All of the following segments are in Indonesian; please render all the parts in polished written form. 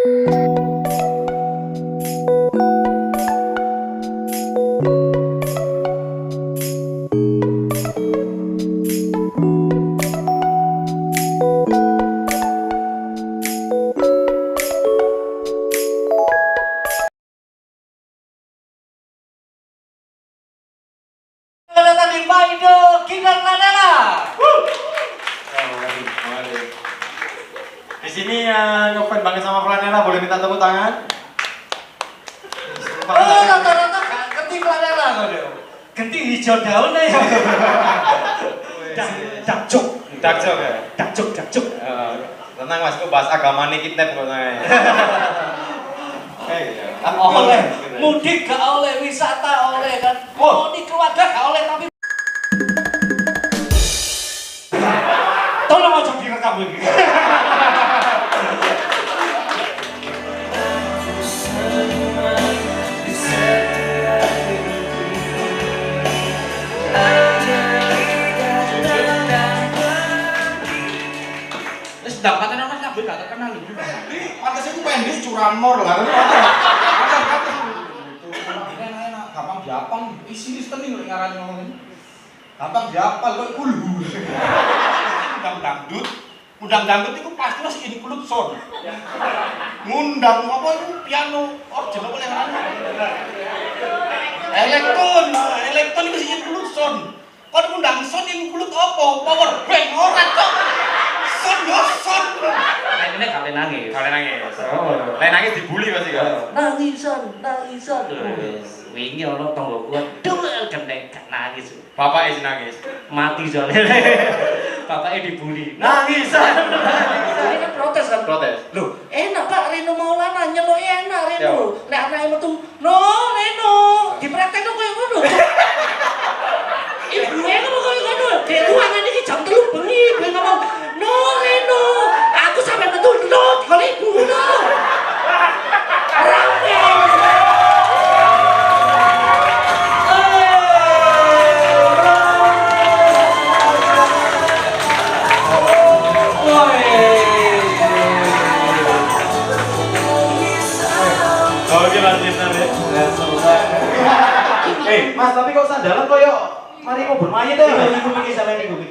Di sini yang ngefans banget sama Flanela, boleh minta tepuk tangan? Rata-rata gak ngerti Flanela kok deh. Ganti hijau daun ya. Dakjuk ya? Dakjuk. Tenang mas, aku bahas agama nih kita pokoknya. Oleh, mudik gak oleh, wisata oleh kan. Oh, ini keluarga gak oleh tapi tolong aja direkam ini. Dapatan orang sambil gak terkenal lho. Pantes itu pendek curamor lah. Enak, gampang diapal. Isi listening lho ngarani ngomong. Gampang diapal kok kulhu. Undang dangdut itu pasti masih include sound. Ngundang apa itu piano organ apa yang elektron itu masih include sound. Kalau ngundang sound include apa? Power bank ora cok. Sound. Ini kalian nangis. Lain nangis dibully pasti kan? Nangisan. Wingi ono tonggo kuat duel gede gak nangis. Bapak isi nangis. Mati soalnya. Bapaknya dibully. Nangisan. Ini protes kan? Protes. Loh, enak Pak Reno Maulana nyeluk enak Reno. Nek anake metu, "No, Reno, dipraktekno koyo ngono." Ibu ngono koyo ngono. Dek ruangan iki jam 3 bengi, gue ngomong, "No, Reno, aku sampe metu no, kalau ibu no." Rame. Mas, tapi kok sandalan koyo mari mau bermain deh. Iku pikir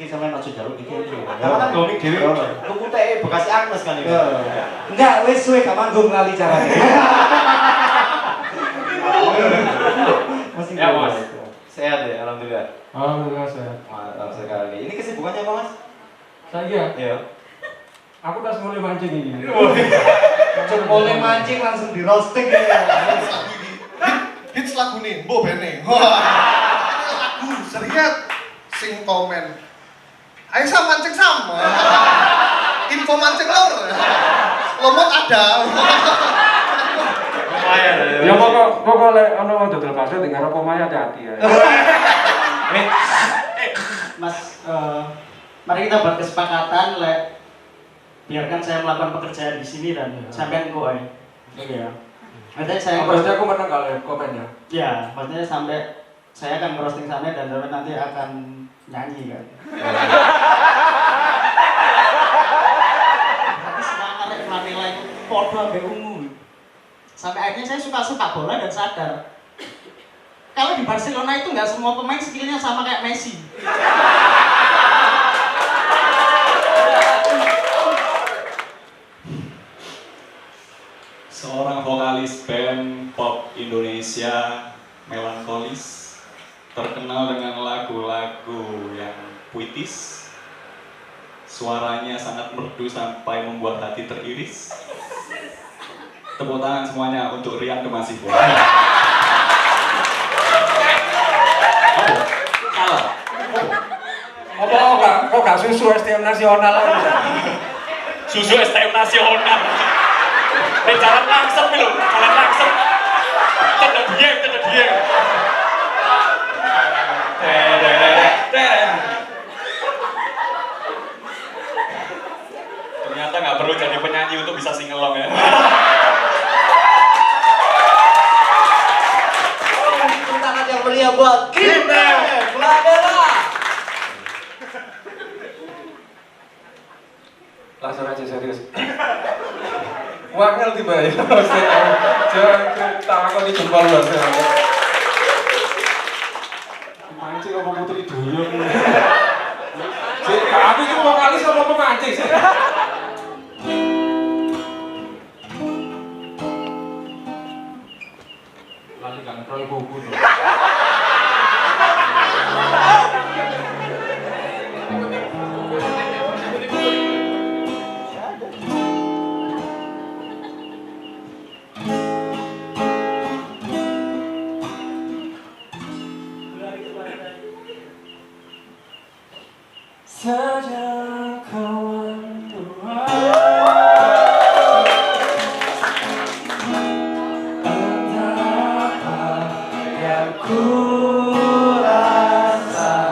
sampean aja jaluk iki. Kamu kan gomik dhewe. Tuku teh bekas Agnes kan iki. Enggak, wis suwe gak manggung lali carane. Masih Ya mas, sehat ya, alhamdulillah. Alhamdulillah sehat. Mantap sekali. Ini kesibukannya apa mas? Saya, Iya. aku udah mulai mancing ini. Boleh mancing langsung di roasting ya. Hits lagu nih, Bo Bene. Lagu seriat sing komen. Aisyah mancing sama. Info mancing lor. Lomot ada. Lumayan. Ya pokok lek ono dodol bakso tinggal apa maya hati-hati ya. Mas, mari kita buat kesepakatan biarkan saya melakukan pekerjaan di sini dan sampean kok ya. Maksudnya saya Pasti aku menang kalau komennya. ya, maksudnya sampai saya akan roasting sampean dan sampean nanti akan nyanyi kan. Nanti semangat Manila itu podo ambek ungu. Sampai akhirnya saya suka bola dan sadar kalau di Barcelona itu nggak semua pemain skillnya sama kayak Messi. Seorang vokalis band pop Indonesia melankolis, terkenal dengan lagu-lagu yang puitis, suaranya sangat merdu sampai membuat hati teriris. Tepuk tangan semuanya untuk Rian Kemasih. Salah. Kok gak susu STM nasional aja? Susu STM nasional. Jalan langsung lho, jalan langsung. Cedek dieng. Ternyata nggak perlu jadi penyanyi untuk bisa singelong ya. Tepuk tangan yang meriah buat kita, Flanela. Langsung aja serius. Wangel tiba ya. Jangan takon di jempol lho. Mancing apa putri duyung. Sik, aku iki vokalis apa pemancing sih? Lali gak ngetrol buku tuh. Sejak kawan tua entah apa yang ku rasakan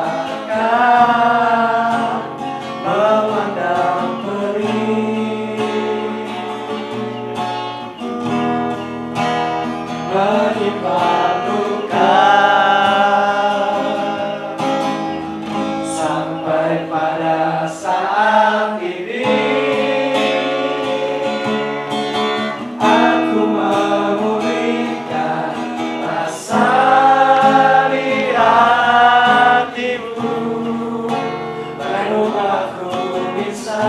memandang perih menyimpan luka sampai pada saat ini aku memulihkan rasa di hatimu, baru aku bisa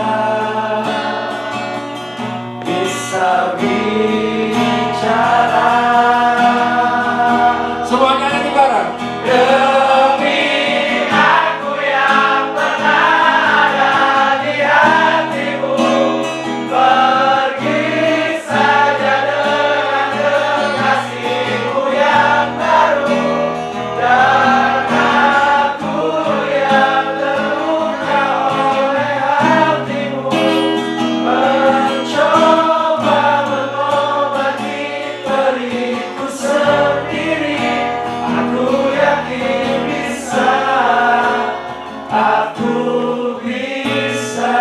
bicara. Semuanya nyanyi bareng. Demi aku yang pernah ada di hatimu, pergi saja dengan kekasihmu yang baru, dan aku yang terluka oleh hatimu, mencoba mengobati perihku sendiri. Aku yakin bisa, aku bisa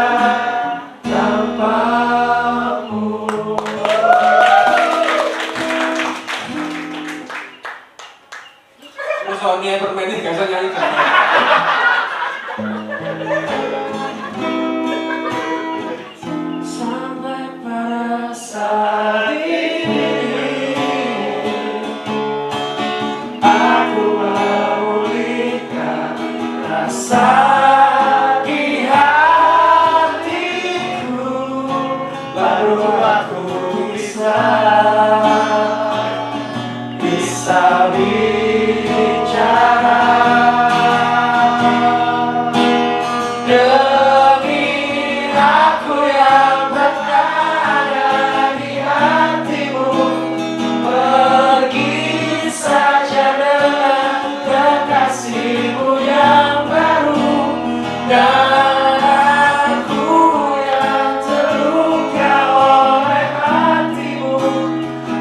tanpamu. Terus Sonia permainin gak usah nyanyi kan? Sampai pada saat ini aku memulihkan rasa di hatiku, baru aku bisa bicara. Demi aku yang pernah ada di hatimu, pergi saja dengan kekasihmu yang baru, dan aku yang terluka oleh hatimu,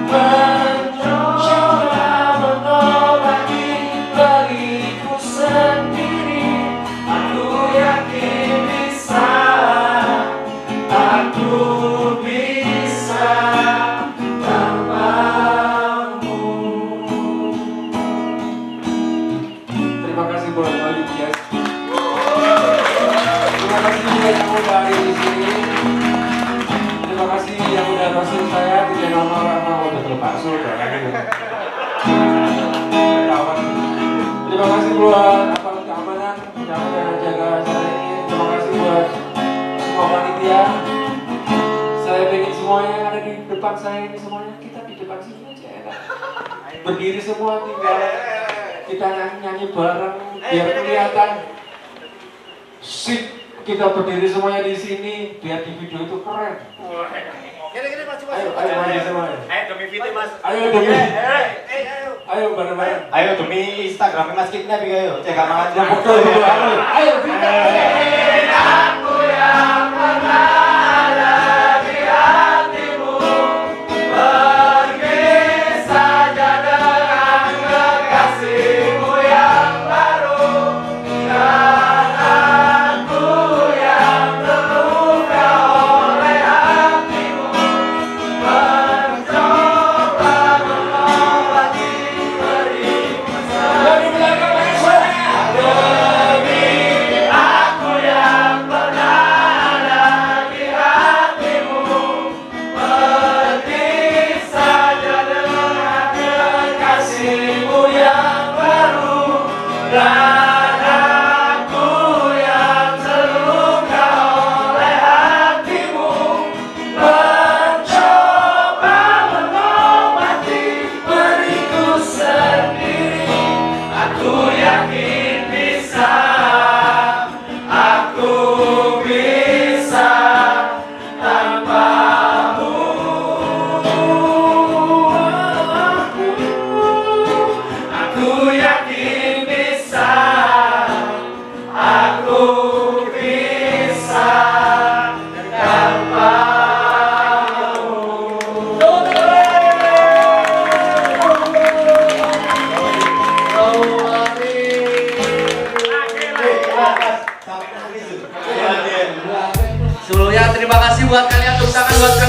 mencoba mengobati perihku sendiri. Aku yakin bisa, aku bisa tanpamu. Terima kasih buat Malik ya. Terima kasih juga yang udah hari di sini. Terima kasih yang udah roasting saya di channel Rama udah terpaksa gitu. Terima kasih buat aparat keamanan yang udah jaga acara ini. Terima kasih buat semua panitia. Saya pengen semuanya yang ada di depan saya ini semuanya kita di depan sini aja enak. Berdiri semua tinggal kita nyanyi bareng biar kelihatan. Sip, kita berdiri semuanya di sini biar di video itu keren. Gini Mas. Ayo maju semuanya. Ayo demi video Mas. Ayo demi. Ayo bareng-bareng. Ayo demi Instagramnya Mas Kidnap ya ayo. Cek aman aja. Ayo kita. Aku yang pernah ada di hatimu, pergi saja dengan kekasihmu yang baru, dan aku yang terluka oleh hatimu, mencoba mengobati perihku sendiri. Demi aku yang Selamat